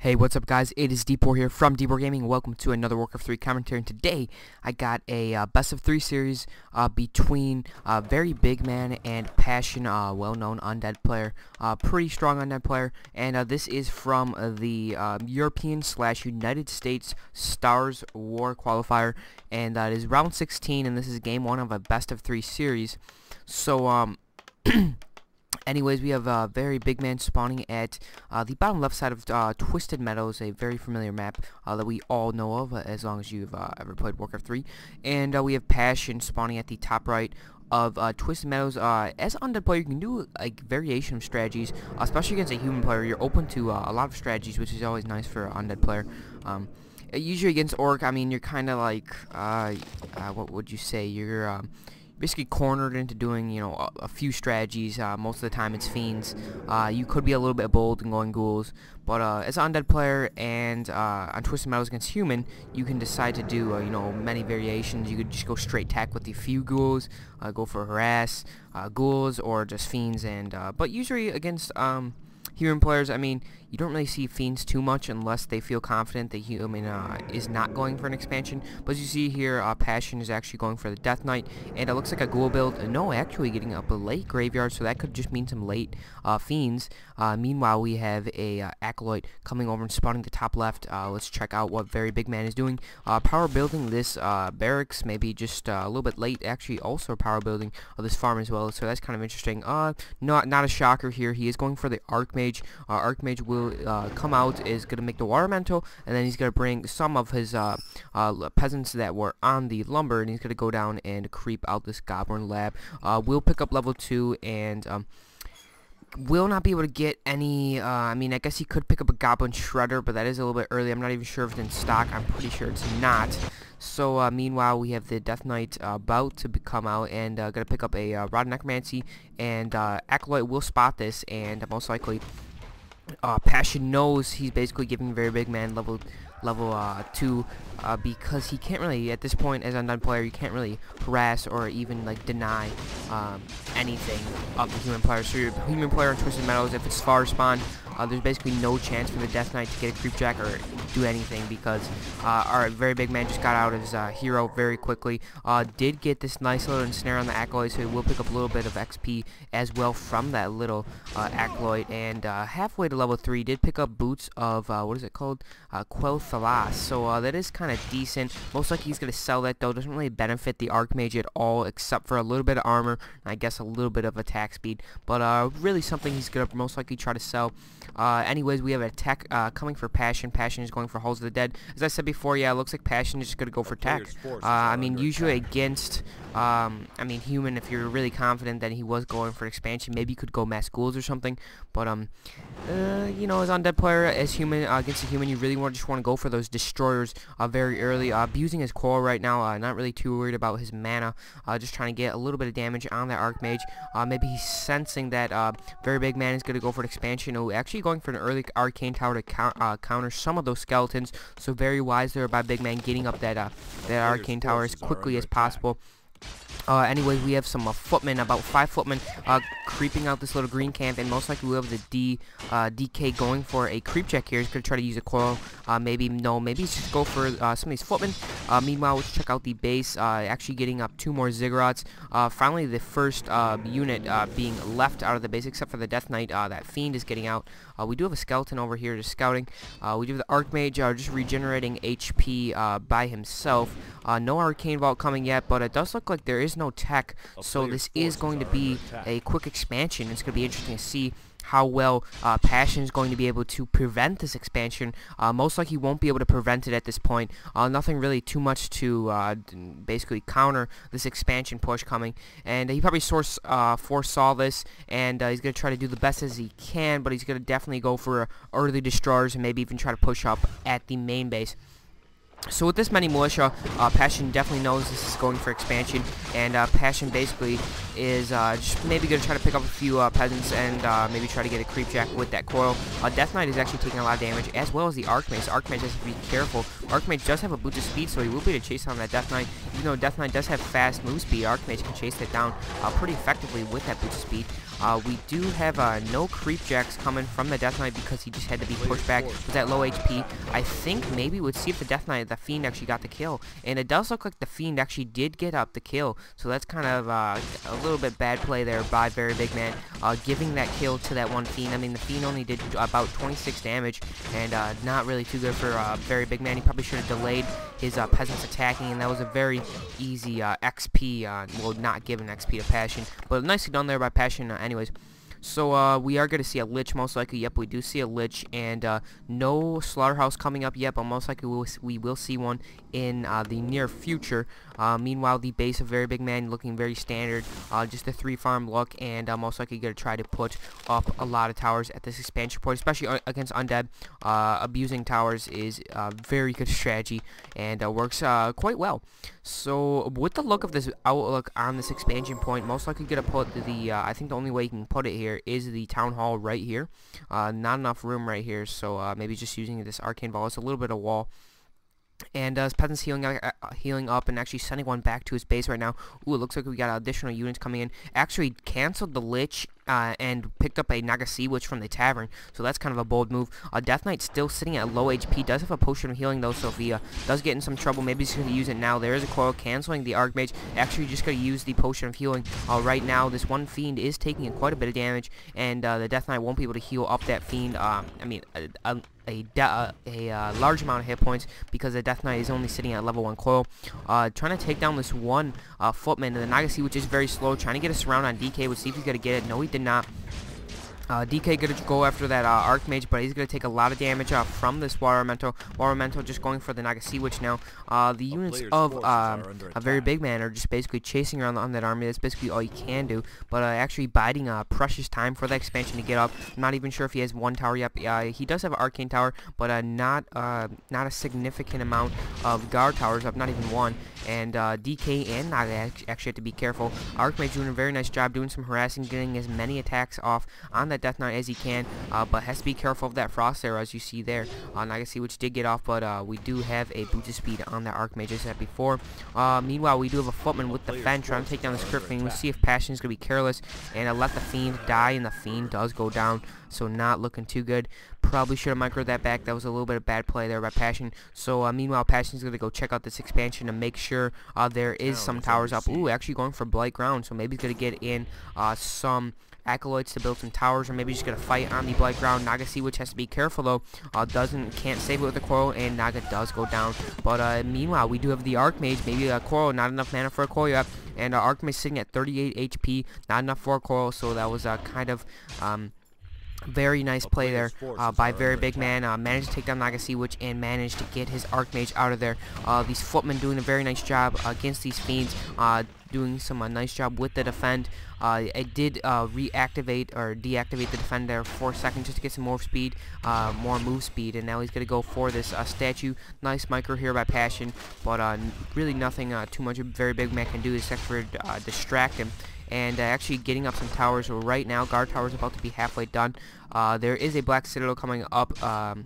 Hey, what's up guys? It is DPort here from DPortGaming. Welcome to another WarCraft 3 commentary. And today, I got a best of 3 series between VeryB1gman and Passion, well-known Undead player, pretty strong Undead player. And this is from the European/United States StarsWar Qualifier. And it is round 16, and this is game 1 of a best of 3 series. So, anyways, we have VeryB1gman spawning at the bottom left side of Twisted Meadows, a very familiar map that we all know of as long as you've ever played WarCraft 3. And we have Passion spawning at the top right of Twisted Meadows. As an Undead player, you can do like variation of strategies, especially against a human player. You're open to a lot of strategies, which is always nice for an Undead player. Usually against Orc, I mean, you're kind of like, what would you say? You're basically cornered into doing, you know, a few strategies. Most of the time it's fiends. You could be a little bit bold and going ghouls, but as an Undead player and on Twisted Meadows against human, you can decide to do you know, many variations. You could just go straight tech with the few ghouls, go for harass, ghouls, or just fiends. And but usually against human players, I mean, you don't really see fiends too much unless they feel confident that human is not going for an expansion. But as you see here, Passion is actually going for the Death Knight, and it looks like a ghoul build. No, actually getting up a late graveyard, so that could just mean some late fiends. Meanwhile, we have a Acolyte coming over and spawning the top left. Let's check out what VeryB1gman is doing. Power building this barracks, maybe just a little bit late. Actually, also power building this farm as well. So that's kind of interesting. Not a shocker here. He is going for the Archmage. Archmage will come out, is going to make the water elemental, and then he's going to bring some of his peasants that were on the lumber, and he's going to go down and creep out this goblin lab. We'll pick up level 2, and will not be able to get any, I mean, I guess he could pick up a goblin shredder, but that is a little bit early. I'm not even sure if it's in stock. I'm pretty sure it's not. So meanwhile, we have the Death Knight about to come out, and gonna pick up a Rod Necromancy, and Acolyte will spot this, and most likely Passion knows he's basically giving VeryB1gman level 2 because he can't really, at this point as an Undead player, you can't really harass or even like deny anything of the human player. So your human player in Twisted Meadows, if it's far spawn, there's basically no chance for the Death Knight to get a creep jack or do anything, because our VeryB1gman just got out his hero very quickly. Did get this nice little ensnare on the Acolyte, so he will pick up a little bit of XP as well from that little Acolyte. And halfway to level 3, did pick up boots of what is it called? Qualifier. So that is kind of decent. Most likely he's going to sell that, though. Doesn't really benefit the Archmage at all, except for a little bit of armor and I guess a little bit of attack speed. But really something he's going to most likely try to sell. Anyways, we have a tech coming for Passion. Passion is going for Halls of the Dead. As I said before, yeah, it looks like Passion is just going to go for tech. I mean, usually against I mean, human, if you're really confident that he was going for expansion, maybe you could go mass ghouls or something. But you know, as Undead player, as human against a human, you really just want to go for those destroyers very early. Abusing his coil right now, not really too worried about his mana, just trying to get a little bit of damage on that Archmage. Maybe he's sensing that VeryB1gman is going to go for an expansion. Oh, actually going for an early Arcane Tower to counter some of those skeletons. So very wise there by B1gman, getting up that Arcane Tower as quickly as possible. Anyways, we have some footmen, about 5 footmen, creeping out this little green camp, and most likely we'll have the DK going for a creep check here. He's going to try to use a coil. Maybe he's just go for some of these footmen. Meanwhile, let's check out the base, actually getting up 2 more Ziggurats. Finally, the first unit being left out of the base, except for the Death Knight. That Fiend is getting out. We do have a skeleton over here just scouting. We do have the Archmage just regenerating HP by himself. No Arcane Vault coming yet, but it does look like there is no tech, so this is going to be a quick expansion. It's going to be interesting to see how well Passion is going to be able to prevent this expansion. Most likely won't be able to prevent it at this point. Nothing really too much to basically counter this expansion push coming, and he probably foresaw this, and he's going to try to do the best as he can, but he's going to definitely go for early destroyers and maybe even try to push up at the main base. So with this many militia, Passion definitely knows this is going for expansion, and Passion basically is just maybe going to try to pick up a few peasants and maybe try to get a creep jack with that coil. Death Knight is actually taking a lot of damage, as well as the Archmage. Archmage has to be careful. Archmage does have a boost of speed, so he will be able to chase down that Death Knight. Even though Death Knight does have fast move speed, Archmage can chase it down pretty effectively with that boost of speed. We do have no creep jacks coming from the Death Knight because he just had to be pushed back with that low HP. I think maybe we'd see if the Death Knight, the Fiend, actually got the kill. And it does look like the Fiend actually did get up the kill. So that's kind of a little bit bad play there by VeryB1gman, giving that kill to that one Fiend. I mean, the Fiend only did about 26 damage, and not really too good for VeryB1gman. He probably should have delayed his peasants attacking, and that was a very easy XP, well, not given XP to Passion, but nicely done there by Passion anyways. So we are going to see a Lich most likely. Yep, we do see a Lich, and no Slaughterhouse coming up yet, but most likely we will see one in the near future. Meanwhile, the base of VeryB1gman looking very standard, just a 3-farm look, and most likely going to try to put up a lot of towers at this expansion point, especially against Undead. Abusing towers is a very good strategy, and works quite well. So with the look of this outlook on this expansion point, most likely going to put the, I think the only way you can put it here is the Town Hall right here. Not enough room right here, so maybe just using this Arcane Ball. It's a little bit of wall. And his peasants healing up and actually sending one back to his base right now. Ooh, it looks like we got additional units coming in. Actually canceled the Lich and picked up a Nagasi Witch from the tavern. So that's kind of a bold move. Death Knight still sitting at low HP. Does have a potion of healing though, so if he does get in some trouble, maybe he's going to use it now. There is a coil canceling the Archmage. Actually just going to use the potion of healing. Right now, this one Fiend is taking quite a bit of damage, and the Death Knight won't be able to heal up that Fiend. I mean, a large amount of hit points because the Death Knight is only sitting at level 1 coil. Trying to take down this one footman, and the Nagasi, which is very slow, trying to get a surround on DK. We'll see if he's going to get it. No, he did not. DK going to go after that Archmage, but he's going to take a lot of damage from this Water Elemental. Water Elemental just going for the Nagasi Witch now. The units of a VeryB1gman are just basically chasing around on that army. That's basically all you can do, but actually biding precious time for the expansion to get up. I'm not even sure if he has one tower yet. He does have an Arcane Tower, but not a significant amount of guard towers up, not even one. And DK and Naga actually have to be careful. Archmage doing a very nice job doing some harassing, getting as many attacks off on that Death Knight as he can, but has to be careful of that Frost Arrow, as you see there. Nagasi, which did get off, but we do have a boost of speed on that Archmage, as I said before. Meanwhile, we do have a Footman with the Fen trying to take down the Crit Fiend. We'll see if Passion is going to be careless and let the Fiend die, and the Fiend does go down, so not looking too good. Probably should have microed that back. That was a little bit of bad play there by Passion. So meanwhile, Passion is going to go check out this expansion to make sure there is some towers up. Ooh, actually going for Blight Ground, so maybe he's going to get in some Acolytes to build some towers, or maybe just gonna fight on the Blight Ground. Nagasi, which has to be careful though, can't save it with the coil, and Naga does go down. But meanwhile, we do have the Archmage, maybe a coil, not enough mana for a coil yet, and Archmage sitting at 38 HP, not enough for a coil, so that was kind of very nice play there by VeryB1gman. Managed to take down Nagasi Witch and managed to get his Archmage out of there. These footmen doing a very nice job against these fiends, doing some nice job with the defend. It did reactivate or deactivate the defend there for a second just to get some more speed, more move speed, and now he's going to go for this statue. Nice micro here by Passion, but really nothing too much VeryB1gman can do except for distract him. And actually getting up some towers right now. Guard tower is about to be halfway done. There is a Black Citadel coming up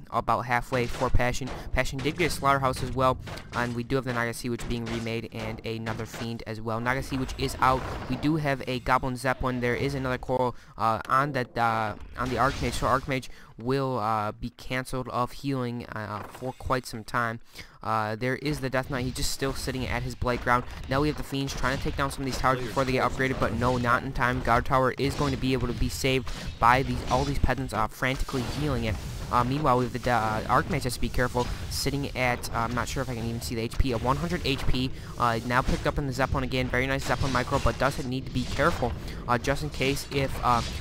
about halfway for Passion. Passion did get a Slaughterhouse as well, and we do have the Nagasi Witch being remade and another Fiend as well. Nagasi Witch is out. We do have a Goblin Zeppelin. There is another coral on the Archmage, so Archmage will be cancelled of healing for quite some time. There is the Death Knight. He's just still sitting at his Blight Ground. Now we have the Fiends trying to take down some of these towers before they get upgraded, but no, not in time. Guard Tower is going to be able to be saved by all these peasants frantically healing it. Meanwhile, we have the Archmage has to be careful, sitting at, I'm not sure if I can even see the HP, of 100 HP. Now picked up in the Zeppelin again. Very nice Zeppelin micro, but does need to be careful just in case if,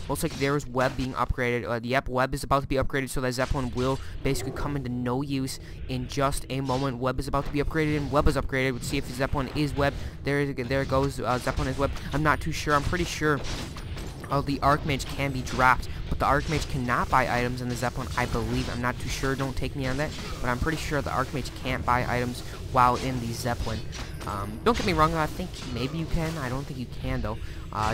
looks like there is Web being upgraded. Yep, Web is about to be upgraded, so that Zeppelin will basically come into no use in just a moment. Web is about to be upgraded, and Web is upgraded. We'll see if the Zeppelin is Web. There it goes, Zeppelin is Web. I'm not too sure. I'm pretty sure the Archmage can be dropped, but the Archmage cannot buy items in the Zeppelin, I believe. I'm not too sure, don't take me on that, but I'm pretty sure the Archmage can't buy items while in the Zeppelin. Don't get me wrong, I think maybe you can. I don't think you can, though.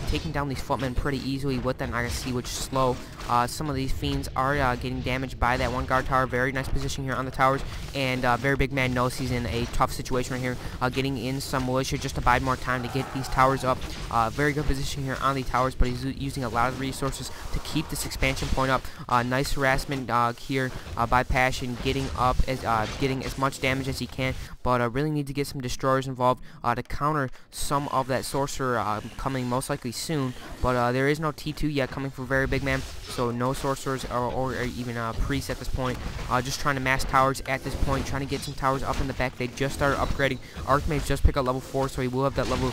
Taking down these footmen pretty easily with that IRC, which is slow. Some of these fiends are getting damaged by that one guard tower. Very nice position here on the towers, and VeryB1gman knows he's in a tough situation right here, getting in some militia just to buy more time to get these towers up. Very good position here on the towers, but he's using a lot of resources to keep this expansion point up. Nice harassment here by Passion, getting as much damage as he can, but really need to get some destroyers involved to counter some of that sorcerer coming most likely soon. But there is no T2 yet coming for VeryB1gman, so no sorcerers or even priests at this point. Just trying to mass towers at this point, trying to get some towers up in the back. They just started upgrading. Archmage just picked up level 4, so he will have that level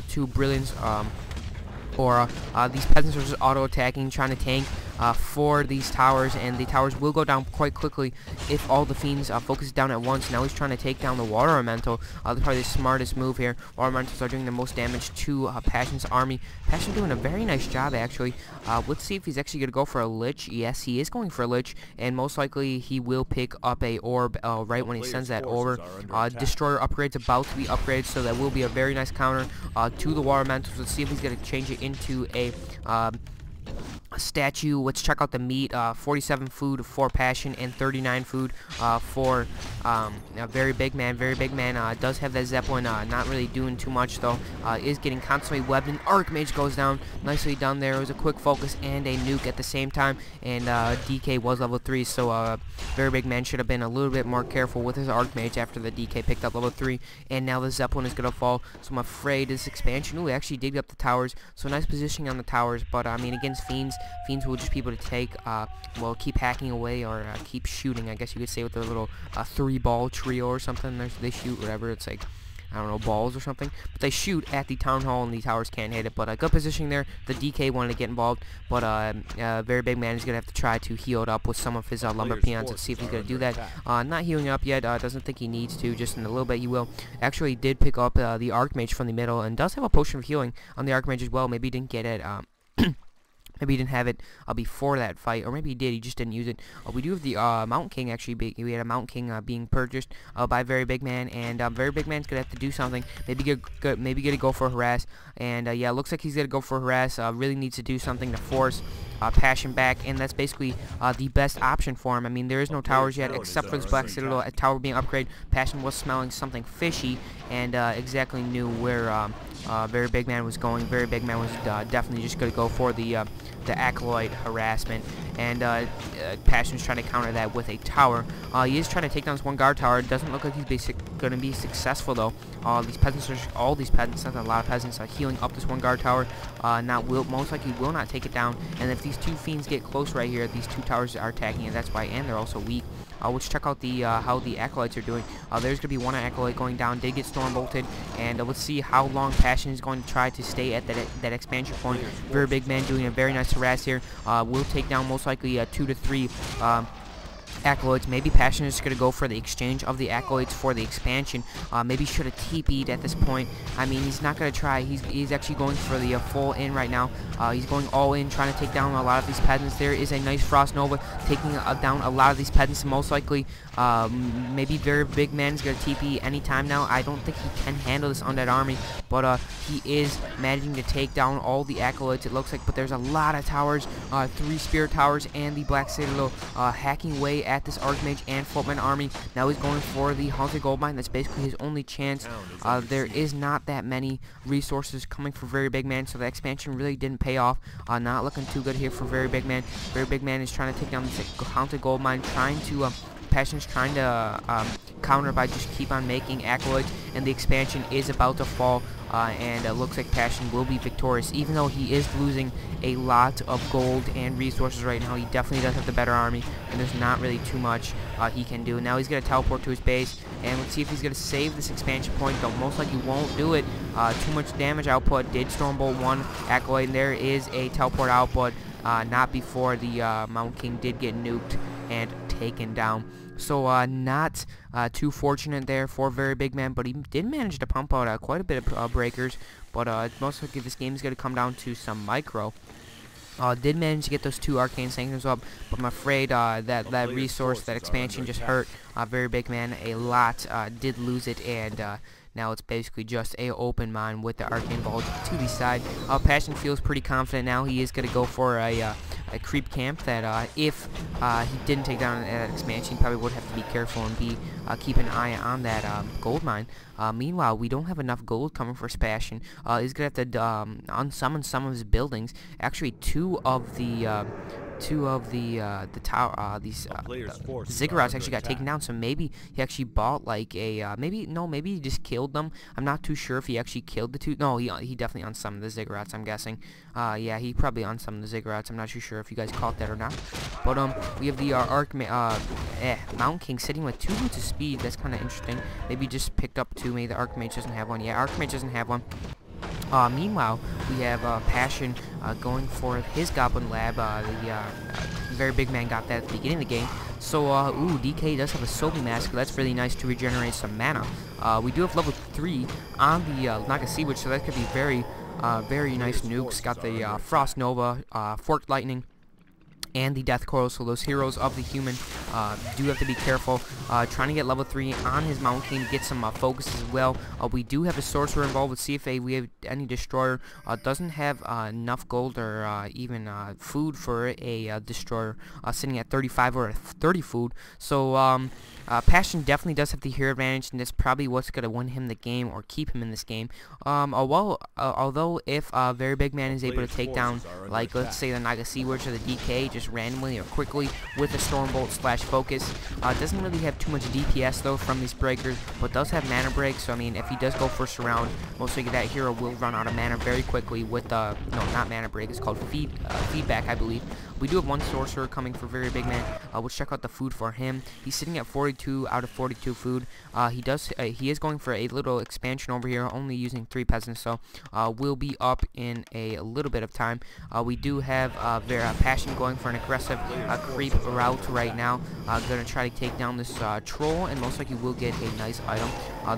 2 brilliance. These peasants are just auto-attacking, trying to tank for these towers, and the towers will go down quite quickly if all the fiends focus down at once. Now he's trying to take down the water elemental. That's probably the smartest move here. Water elementals are doing the most damage to Passion's army. Passion doing a very nice job, actually. Let's see if he's actually going to go for a lich. Yes, he is going for a lich, and most likely he will pick up a orb right when he sends that orb. Destroyer upgrade's about to be upgraded, so that will be a very nice counter to the water elementals. Let's see if he's going to change it into a statue. Let's check out the meat. 47 food for Passion and 39 food for VeryB1gman. VeryB1gman does have that Zeppelin, not really doing too much though. Is getting constantly webbed, and Archmage goes down. Nicely done there. It was a quick focus and a nuke at the same time, and DK was level 3, so VeryB1gman should have been a little bit more careful with his Archmage after the DK picked up level 3, and now the Zeppelin is going to fall, so I'm afraid this expansion, ooh, actually digged up the towers, so nice positioning on the towers, but I mean, against fiends will just be able to take, well, keep hacking away or keep shooting, I guess you could say, with their little 3-ball trio or something. They shoot whatever, it's like, I don't know, balls or something, but they shoot at the town hall and the towers can't hit it. But good positioning there. The DK wanted to get involved, but VeryB1gman is gonna have to try to heal it up with some of his lumber peons. Let's see if he's gonna do that. Not healing up yet. Doesn't think he needs to. Just in a little bit he will. Actually, he did pick up the Archmage from the middle and does have a potion of healing on the Archmage as well. Maybe he didn't get it. Maybe he didn't have it before that fight, or maybe he did, he just didn't use it. We do have the Mountain King, actually. We had a Mountain King being purchased by VeryB1gman, and VeryB1gman's going to have to do something. Maybe get a go for harass, and yeah, looks like he's going to go for harass. Really needs to do something to force Passion back, and that's basically the best option for him. I mean, there is no towers yet, except for this Black Citadel tower being upgraded. Passion was smelling something fishy, and exactly knew where VeryB1gman was going. VeryB1gman was definitely just going to go for the acolyte harassment, and Passion's trying to counter that with a tower. He is trying to take down this one guard tower. It doesn't look like he's going to be successful though. All these peasants, that's a lot of peasants, are healing up this one guard tower. Most likely will not take it down. And if these two fiends get close right here, these two towers are attacking it. That's why, and they're also weak. Let's check out the how the acolytes are doing. There's gonna be one acolyte going down. Did get storm bolted, and let's see how long Passion is going to try to stay at that expansion point. VeryB1gman doing a very nice harass here. Will take down most likely 2 to 3 acolytes. Maybe Passion is just going to go for the exchange of the acolytes for the expansion. Maybe should have TP'd at this point. I mean, he's not going to try. He's actually going for the full in right now. He's going all in, trying to take down a lot of these peasants. There is a nice Frost Nova taking down a lot of these peasants. Most likely, maybe VeryB1gman is going to TP anytime now. I don't think he can handle this Undead army, but he is managing to take down all the acolytes, it looks like. But there's a lot of towers, 3 Spirit Towers and the Black Citadel hacking away at this Archmage and Footman army. Now he's going for the Haunted Goldmine. That's basically his only chance. There is not that many resources coming for VeryB1gman, so the expansion really didn't pay off. Not looking too good here for VeryB1gman. VeryB1gman is trying to take down this Haunted Goldmine, trying to Passion's trying to counter by just keep on making acolytes, and the expansion is about to fall, and it looks like Passion will be victorious. Even though he is losing a lot of gold and resources right now, he definitely does have the better army, and there's not really too much he can do. Now he's going to teleport to his base, and let's see if he's going to save this expansion point. Though most likely won't do it. Too much damage output. Did Stormbolt 1 acolyte, and there is a teleport output. Not before the Mountain King did get nuked and taken down. So not too fortunate there for VeryB1gman, but he did manage to pump out quite a bit of breakers. But most likely this game is going to come down to some micro. Did manage to get those 2 Arcane Sanctums up, but I'm afraid that resource, that expansion, just hurt VeryB1gman a lot. Did lose it, and Now it's basically just a open mine with the arcane vault to the side. Passion feels pretty confident now. He is going to go for a creep camp that if he didn't take down that expansion, he probably would have to be careful and keep an eye on that gold mine. Meanwhile, we don't have enough gold coming for Passion. He's going to have to unsummon some of his buildings. Actually, two of the tower, these ziggurats actually got taken down, so maybe he actually bought like a, maybe he just killed them. I'm not too sure if he actually killed the two. No, he definitely unsummoned the ziggurats, I'm guessing. Yeah, he probably unsummoned the ziggurats. I'm not too sure if you guys caught that or not. But we have the Mountain King sitting with 2 boots of speed. That's kind of interesting. Maybe he just picked up 2. Maybe the Archmage doesn't have one. Yeah, Archmage doesn't have one. Meanwhile, we have Passion going for his Goblin Lab. Very Big Man got that at the beginning of the game. So, DK does have a Sobi Mask. That's really nice to regenerate some mana. We do have level 3 on the Naga Sea Witch, so that could be very nice nukes. Got the Frost Nova, Forked Lightning, and the Death Coil, so those heroes of the human do have to be careful. Trying to get level 3 on his Mountain King to get some focus as well. We do have a Sorcerer involved with CFA. We have any Destroyer. Doesn't have enough gold or even food for a Destroyer, sitting at 35 or 30 food. So Passion definitely does have the hero advantage, and that's probably what's going to win him the game or keep him in this game. Although if Very Big Man is able to take down, like, let's say the Naga Sea Witch or the DK just randomly or quickly with a Stormbolt / Focus, doesn't really have too much DPS though from these breakers, but does have mana break. So I mean, if he does go first round, most likely that hero will run out of mana very quickly with no, not mana break, it's called feedback, I believe. We do have 1 Sorcerer coming for Very Big Man. We'll check out the food for him. He's sitting at 42 out of 42 food. He is going for a little expansion over here, only using 3 peasants, so we'll be up in a little bit of time. We do have Passion going for an aggressive creep route right now. Gonna try to take down this troll, and most likely will get a nice item.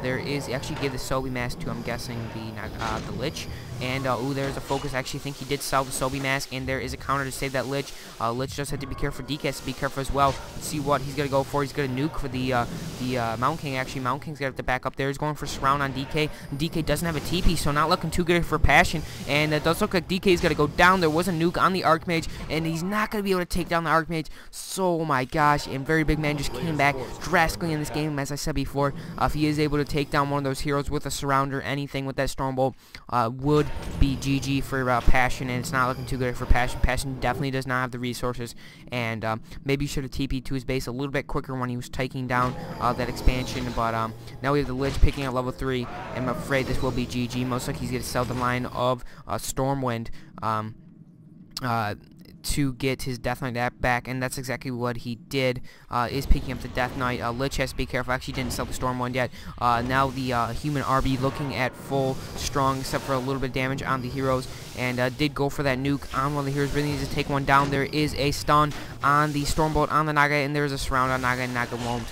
There is actually give the Sobi Mask to, I'm guessing, the Lich. And there's a focus. I actually think he did sell the Sobi Mask, and there is a counter to save that Lich. Lich just had to be careful. DK has to be careful as well. Let's see what he's gonna go for. He's gonna nuke for the Mountain King. Actually, Mountain King's gonna have to back up there. He's going for surround on DK. DK doesn't have a TP, so not looking too good for Passion. And it does look like DK is gonna go down. There was a nuke on the Archmage, and he's not gonna be able to take down the Archmage. So, oh my gosh! And Very Big Man just came back drastically in this game, as I said before. If he is able to take down one of those heroes with a surround or anything with that Stormbolt, would be GG for Passion, and it's not looking too good for Passion. Passion definitely does not have the resources, and maybe should have TP'd to his base a little bit quicker when he was taking down that expansion. But now we have the Lich picking up level 3, and I'm afraid this will be GG. Most likely he's going to sell the line of Stormwind to get his Death Knight back, and that's exactly what he did, is picking up the Death Knight. Lich has to be careful. Actually didn't sell the Stormwind yet. Now the human RB looking at full strong, except for a little bit of damage on the heroes, and did go for that nuke on one of the heroes. Really needs to take one down. There is a stun on the Stormbolt on the Naga, and there's a surround on Naga, and Naga won't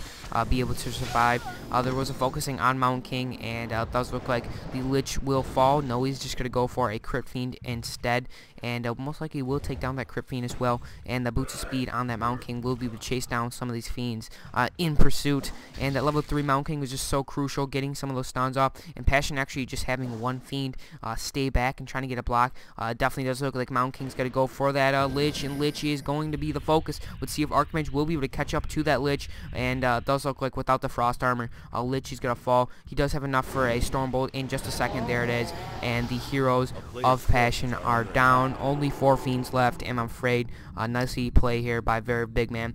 be able to survive. There was a focusing on Mountain King, and it does look like the Lich will fall. No, he's just going to go for a Crypt Fiend instead, and most likely will take down that Crypt Fiend as well, and the Boots of Speed on that Mountain King will be able to chase down some of these Fiends in pursuit. And that level 3 Mountain King was just so crucial, getting some of those stuns off, and Passion actually just having 1 Fiend stay back and trying to get a block. Definitely does look like Mountain King's going to go for that Lich, and Lich is going to be the focus. Let's see if Archmage will be able to catch up to that Lich, and does look like without the Frost Armor, Lich is going to fall. He does have enough for a Stormbolt in just a second. There it is, and the heroes of Passion are down. Only 4 Fiends left, and I'm afraid nicely play here by Very Big Man,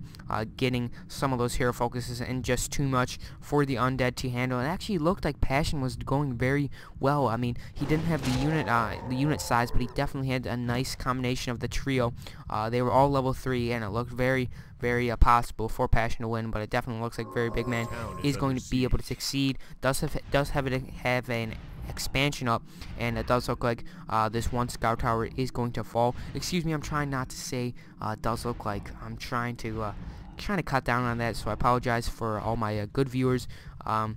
getting some of those hero focuses and just too much for the Undead to handle. It actually looked like Passion was going very well. I mean, he didn't have the unit size, but he definitely had a nice combination of the trio. They were all level 3, and it looked very possible for Passion to win, but it definitely looks like Very Big Man is going to be able to succeed. Does have an expansion up, and it does look like this 1 scout tower is going to fall. Excuse me, I'm trying not to say does look like. I'm trying to cut down on that, so I apologize for all my good viewers. I'm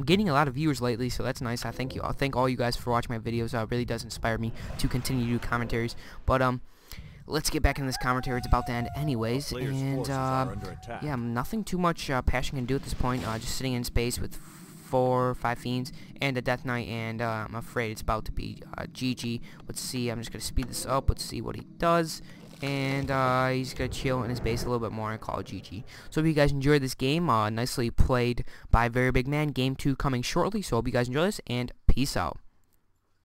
getting a lot of viewers lately, so that's nice. I thank all you guys for watching my videos. It really does inspire me to continue to do commentaries. But let's get back in this commentary. It's about to end anyways, and yeah, nothing too much Passion can do at this point. Just sitting in space with 4, 5 fiends, and a Death Knight, and I'm afraid it's about to be GG. Let's see, I'm just going to speed this up. Let's see what he does. And he's going to chill in his base a little bit more and call it GG. So hope you guys enjoyed this game. Nicely played by VeryB1gman. Game 2 coming shortly, so hope you guys enjoy this, and peace out.